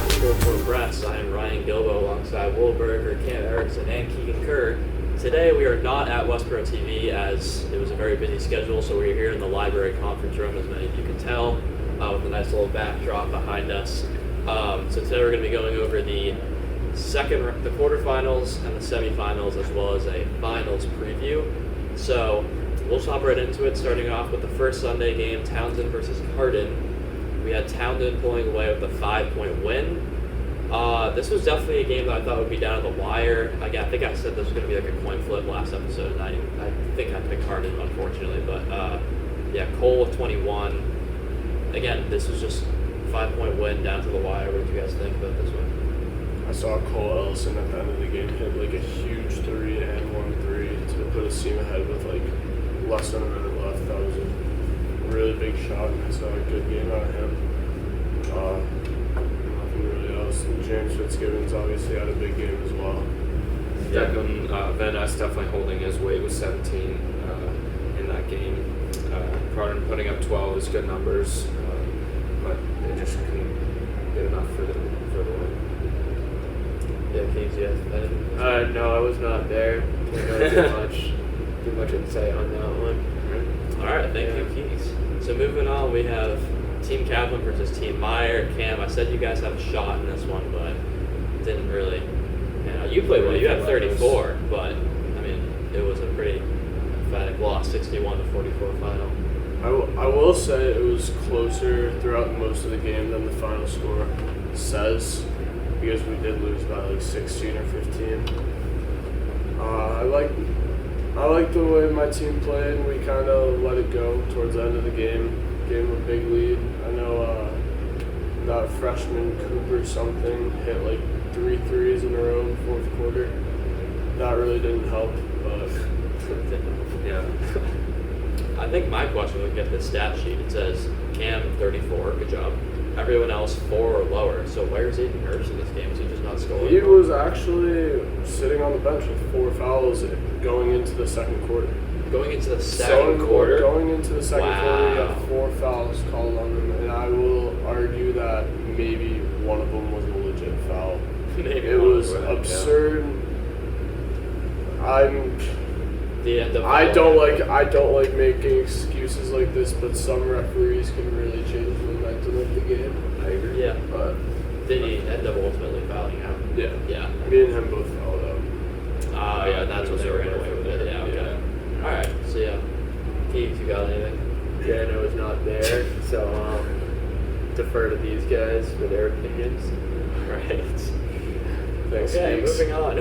For Press. I am Ryan Gilbo alongside Will Berger, Cam Erickson, and Keegan Kerr. Today we are not at Westboro TV as it was a very busy schedule, so we're here in the library conference room, as many of you can tell, with a nice little backdrop behind us. So today we're going to be going over the quarterfinals and the semifinals, as well as a finals preview. So we'll just hop right into it, starting off with the first Sunday game, Townsend versus Hardin. We had Townsend pulling away with a 5-point win. This was definitely a game that I thought would be down to the wire. I think I said this was going to be like a coin flip last episode, and I think I picked Hardin, unfortunately. But Cole with 21. Again, this was just a 5-point win down to the wire. What did you guys think about this one? I saw Cole Ellison at the end of the game hit like a huge 3 and 1-3 to put his team ahead with like less than a minute left. That was a really big shot, and I saw a good game out of him. Nothing really else. And James Fitzgibbons obviously had a big game as well. Declan Van Ness definitely holding his weight with 17 in that game. Hardin putting up 12 is good numbers, but they just couldn't get enough for the win. Yeah, Keith, yes. No, I was not there. Can't really do much insight on that one. All right, thank you, Keith. So moving on, we have Team Kaplan versus Team Meyer. Cam, I said you guys have a shot in this one, but didn't really. You played well. You had 34, but I mean, it was a pretty emphatic loss, 61-44 final. I will say it was closer throughout most of the game than the final score says, because we did lose by like 16 or 15. I like the way my team played. We kind of let it go towards the end of the game. Gave them a big lead. I know that freshman Cooper something hit like 3 threes in a row in the fourth quarter. That really didn't help, but yeah. I think my question would get the stat sheet. It says Cam 34, good job. Everyone else 4 or lower. So where's Aiden Hurst in this game? Is he just not scoring? He was actually sitting on the bench with 4 fouls going into the second quarter. Going into the second quarter? Going into the second quarter, he Wow. had 4 fouls called on him, and I will argue that maybe one of them was a legit foul. Maybe it one was of them, absurd. yeah. I don't like making excuses like this, but some referees can really change the momentum of the game. I agree. Yeah. But did he end up ultimately fouling out? yeah. Yeah. Me and him both fouled out. Yeah, that's what they ran away with it. Yeah, okay. All right, so yeah. Keith, you got anything? Jen, I was not there, so defer to these guys for their opinions. Right. Thanks, Okay, Keeks. moving on.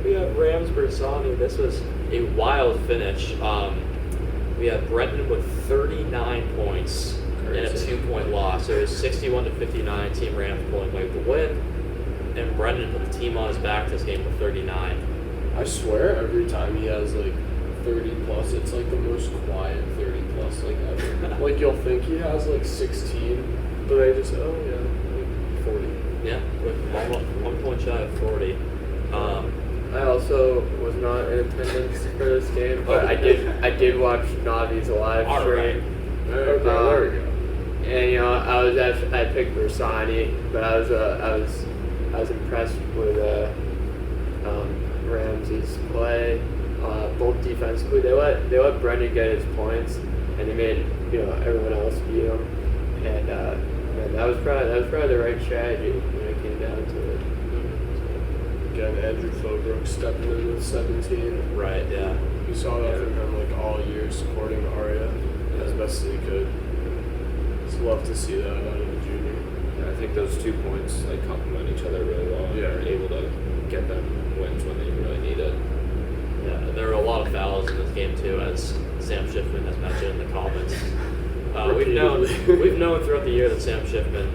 We have Rams Bersani. This was a wild finish. We had Brendan with 39 points in a 2-point loss. So it was 61-59. Team Rams pulling away with the win. And Brendan put the team on his back this game with 39. I swear every time he has like 30 plus, it's like the most quiet 30 plus like ever. Like you'll think he has like 16, but they just like 40. Yeah, with 1 point shy of 40. I also was not in attendance for this game, but I did watch Navi's live All stream. Okay, there we go. And I picked Bersani, but I was impressed with Ramsey's play, both defensively. They let Brendan get his points, and he made everyone else beat him. And that was probably the right strategy when it came down to it. Again, Andrew Philbrook stepping in with 17. Right, yeah. You saw that from him like all year, supporting Arya as best as he could. Just love to see that out of a junior. Yeah, I think those 2 points complement each other really well. And Yeah. are able to get them wins when they really need it. Yeah, there were a lot of fouls in this game too, as Sam Schiffman has mentioned in the comments. We've known throughout the year that Sam Schiffman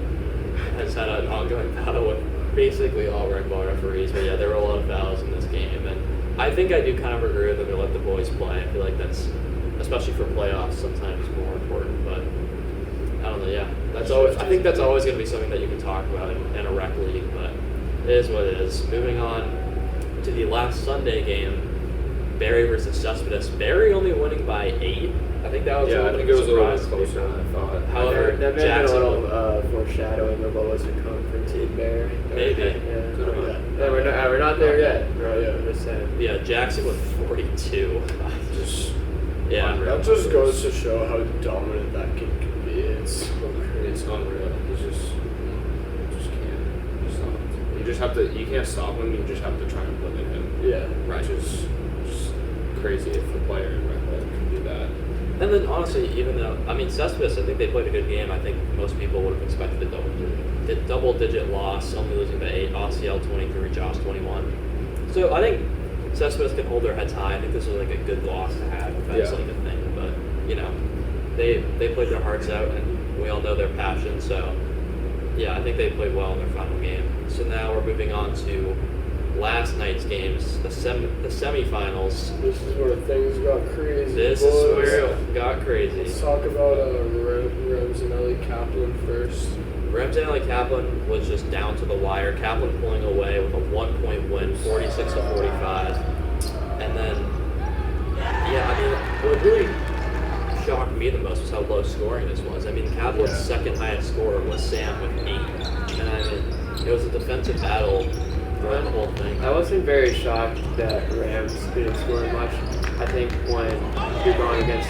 has had an ongoing battle with basically all rec ball referees, but yeah, there were a lot of fouls in this game, and I think I do kind of agree with them to let the boys play. I feel like that's, especially for playoffs, sometimes more important, but I don't know, yeah. I think that's always going to be something that you can talk about in a rec league, but it is what it is. Moving on to the last Sunday game, Barry versus Cespedes. Barry only winning by 8. I think that was Yeah, a I little think it was a little bit surprise closer than I thought. However, That may have been a Jackson little foreshadowing of what was to come from Team Barry. Maybe. Yeah. Could've been. Yeah, we're not there yet. Right, yeah. I'm just saying. Yeah, Jackson with 42. Just Yeah. unreal. That just goes to show how dominant that kid can be. It's so crazy. It's unreal. He's just can't stop. You just have to. You can't stop him. You just have to try and limit him. Yeah. Right. Which is just crazy if the player in Red Bull can do that. And then honestly, even though Cespedes, I think they played a good game. I think most people would have expected a double-digit loss, only losing by 8. ACL 23, Josh 21. So I think Cespedes can hold their heads high. I think this was like a good loss to have. If that's Yeah. like a thing, but they played their hearts out, and we all know their passion. So yeah, I think they played well in their final game. So now we're moving on to last night's games, the semifinals. This is where things got crazy. This boys. is where it got crazy. Let's talk about Ramsey Kaplan first. Ramsey Kaplan was just down to the wire. Kaplan pulling away with a 1-point win, 46-45. And then, what really shocked me the most was how low scoring this was. Kaplan's second highest scorer was Sam with 8. And it was a defensive battle throughout the whole thing. I wasn't very shocked that Rams didn't score much. I think when you're going against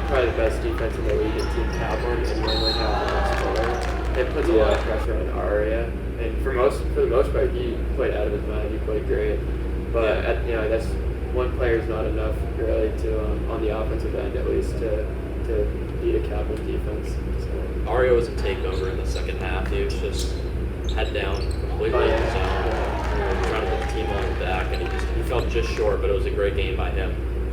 probably the best defense in the league in Team Kaplan and you only have one scorer, it puts a lot of pressure on Aria. And for the most part, he played out of his mind. He played great, but that's one player is not enough really to on the offensive end at least to beat a Kaplan defense. So. Aria was a takeover in the second half. He was just head down completely in his zone, trying to put the team on his back, and he felt just short, but it was a great game by him.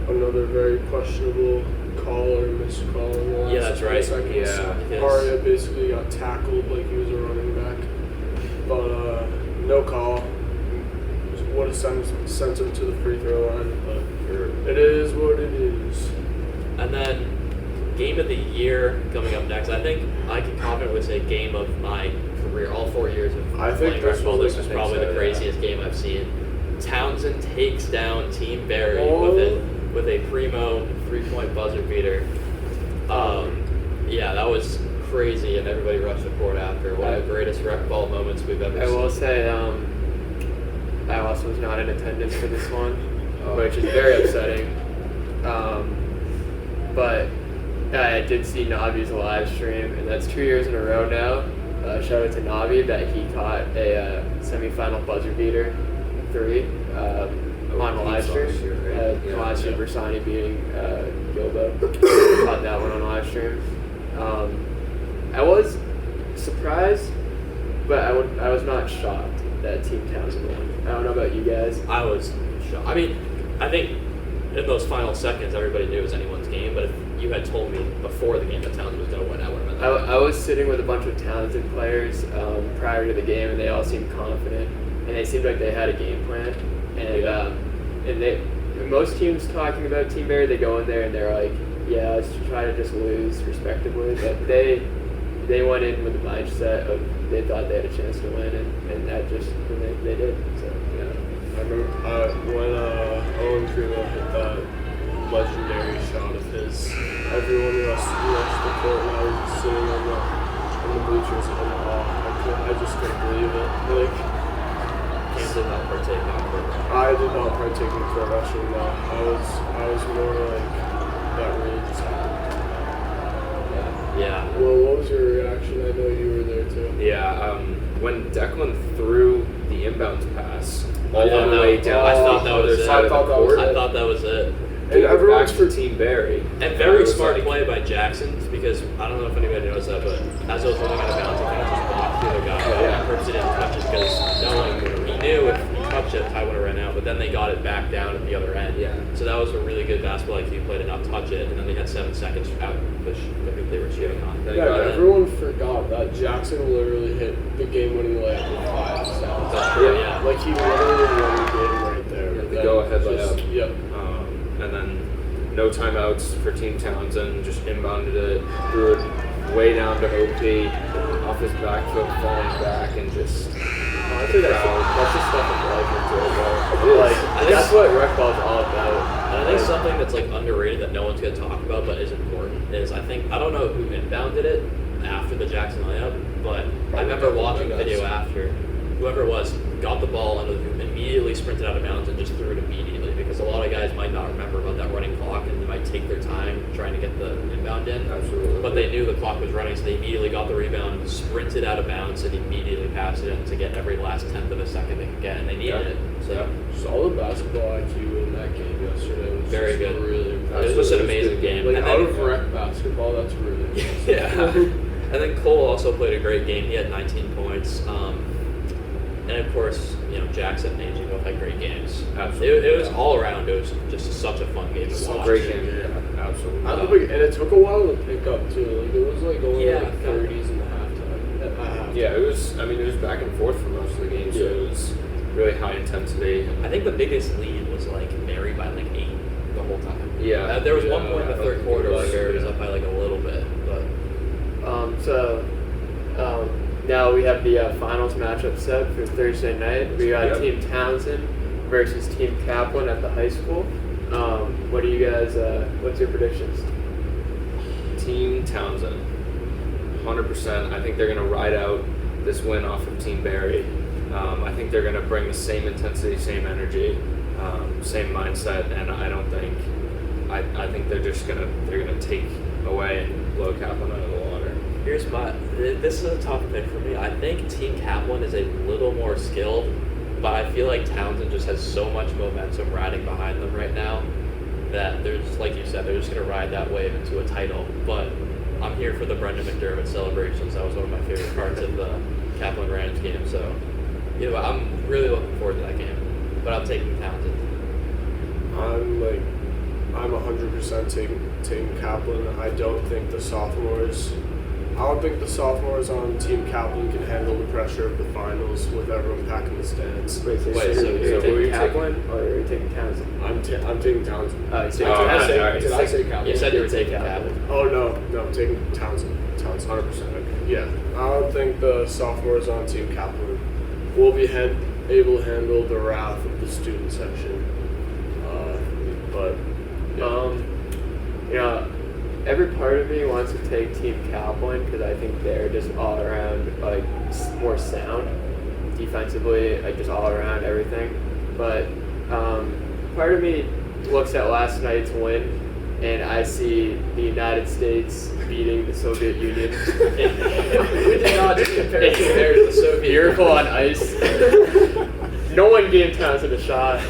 Another very questionable call or missed call in the last Yeah, that's right. seconds. Yeah. Aria basically got tackled like he was a running back. But no call. Would have sent him to the free throw line, but it is what it is. And then, game of the year coming up next. I think I can confidently say game of my career, all 4 years of I think playing this rec ball. was- This was I think probably so, the yeah. craziest game I've seen. Townsend takes down Team Barry Oh. with a primo 3-point buzzer beater. Yeah, that was crazy, and everybody rushed the court after. One of the greatest rec ball moments we've ever I seen. will say, I also was not in attendance for this one, which is very upsetting. But I did see Navi's live stream, and that's 2 years in a row now. Shout out to Navi that he caught a semifinal buzzer beater 3 on live stream. last year, right? Last year, Bersani beating Gilbo. Caught that one on live stream. I was surprised, but I was not shocked that Team Townsend won. I don't know about you guys. I was shocked. I think in those final seconds, everybody knew it was anyone's game, but if you had told me before the game that Townsend was going to win, I would have been I was sitting with a bunch of Townsend players prior to the game, and they all seemed confident, and they seemed like they had a game plan. And most teams talking about Team Barry, they go in there and they're like, yeah, let's try to just lose respectively. But they went in with the mindset of they thought they had a chance to win, and they did. So yeah. I remember when Owen Primo hit that legendary shot of his, everyone rushed the court, and I was just sitting on the bleachers in awe. I just couldn't believe it. Cam did not partake in the program. I did not partake in court rushing. No, I was more like that really just happened. Yeah. Well, what was your reaction? I know you were there too. Yeah, when Declan threw the inbounds pass all Yeah, the no, way down, I thought that the was other it. side of the court, I thought that was it. And everyone's back for to Team Barry. And I very was smart like, play by Jackson, because I don't know if anybody knows that, but as I was running out of bounds, he kind of just walked through the guy. Oh, yeah. And purposely didn't touch it because he knew if he touched it, I would have ran out. But then they got it back down at the other end. Yeah. So that was a really good basketball IQ play to not touch it, and then they had 7 seconds out, which I think they were shooting on. They Yeah, got it. everyone forgot that Jackson literally hit the game-winning layup with 5 seconds. That's true, yeah. Like he literally won the game right there. Yeah, the Then go-ahead just- layup. Yep. And then no timeouts for Team Townsend, just inbounded it, threw it way down to OP, off his back foot, falling back, and just I think that's just stuff of life into it, It though. is. Like that's what rec ball is all about. And I think something that's like underrated that no one's gonna talk about but is important is I don't know who inbounded it after the Jackson layup, but I remember watching the video after. Whoever it was got the ball under the hoop, immediately sprinted out of bounds and just threw it immediately because a lot of guys might not remember about that running clock and they might take their time trying to get the inbound in. Absolutely. But they knew the clock was running, so they immediately got the rebound, sprinted out of bounds, and immediately passed it in to get every last tenth of a second they could get, and they needed it. So Solid basketball IQ in that game yesterday was Very just good. really impressive. It was an amazing game. Like And out then- of rec basketball, that's really impressive. Yeah. And then Cole also played a great game. He had 19 points. And of course, Jackson and AJ both had great games. Absolutely. It was all around. It was just such a fun game to Such watch. Great game. Yeah, absolutely. I don't think, and it took a while to pick up too. Like it was like only Yeah, like 30s in the halftime. At halftime. Yeah, it was. I mean, it was back and forth for most of the game, so Yeah. it was really high intensity. I think the biggest lead was like Mary by like 8 the whole time. Yeah. There was one Yeah, point in I the don't third think quarter it where was, Mary was yeah. up by like a little bit, but Now we have the finals matchup set for Thursday night. We got Yep. Team Townsend versus Team Kaplan at the high school. What do you guys? What's your predictions? Team Townsend, 100%. I think they're going to ride out this win off of Team Barry. I think they're going to bring the same intensity, same energy, same mindset, and I don't think. I think they're gonna take away and blow Kaplan out of the water. this is a tough pick for me. I think Team Kaplan is a little more skilled, but I feel like Townsend just has so much momentum riding behind them right now that they're just, like you said, they're just going to ride that wave into a title. But I'm here for the Brendan McDermott celebrations. That was one of my favorite parts of the Kaplan Rams game. So, I'm really looking forward to that game. But I'm taking Townsend. I'm 100% taking Kaplan. I don't think the sophomores on Team Kaplan can handle the pressure of the finals with everyone packing the stands. Wait, so Wait, you're, so you're who are taking you Kaplan or are you taking Townsend? I'm taking Townsend. Oh, you said Did I Townsend. say- Alright, did I say Kaplan? You said you were taking Kaplan. Kaplan. Oh no, I'm taking Townsend. 100%. Okay. Yeah, I don't think the sophomores on Team Kaplan will be able to handle the wrath of the student section. But yeah. Every part of me wants to take Team Kaplan because I think they're just all around more sound defensively, just all around everything. But part of me looks at last night's win and I see the United States beating the Soviet Union. We did not just compare to the Soviet Miracle on Ice. No one gave Townsend a shot.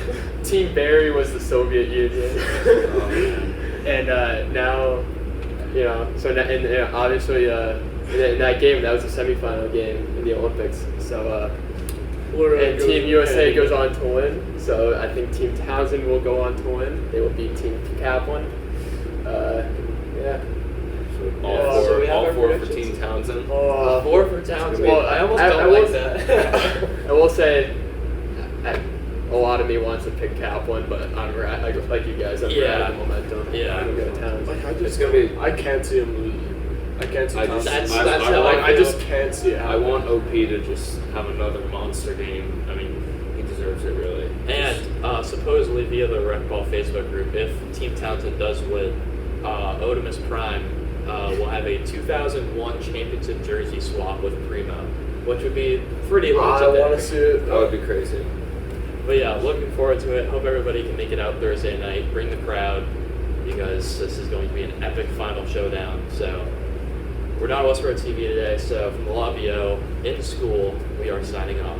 Team Barry was the Soviet Union. And now, so obviously in that game, that was a semifinal game in the Olympics. So, and Team USA goes on to win. So I think Team Townsend will go on to win. They will beat Team Kaplan. Yeah. So we have All our four for predictions. Team Townsend. 4 for Townsend. Well, I almost I don't will- like that. I will say, a lot of me wants to pick Kaplan, but I'm like you guys. I'm Yeah. riding the momentum. Yeah. I'm gonna go Townsend. It's gonna be. I can't see him losing. I can't see I Townsend. just- That's I how want- I I just feel. can't see it I happening. want OP to just have another monster game. I mean, he deserves it really. And supposedly via the Rec Ball Facebook group, if Team Townsend does win, Otimus Prime will have a 2001 championship jersey swap with Primo, which would be pretty I want to legendary. see it. That would be crazy. But yeah, looking forward to it. Hope everybody can make it out Thursday night. Bring the crowd because this is going to be an epic final showdown. So we're not Westboro TV today. So from the Lobby O in school, we are signing off.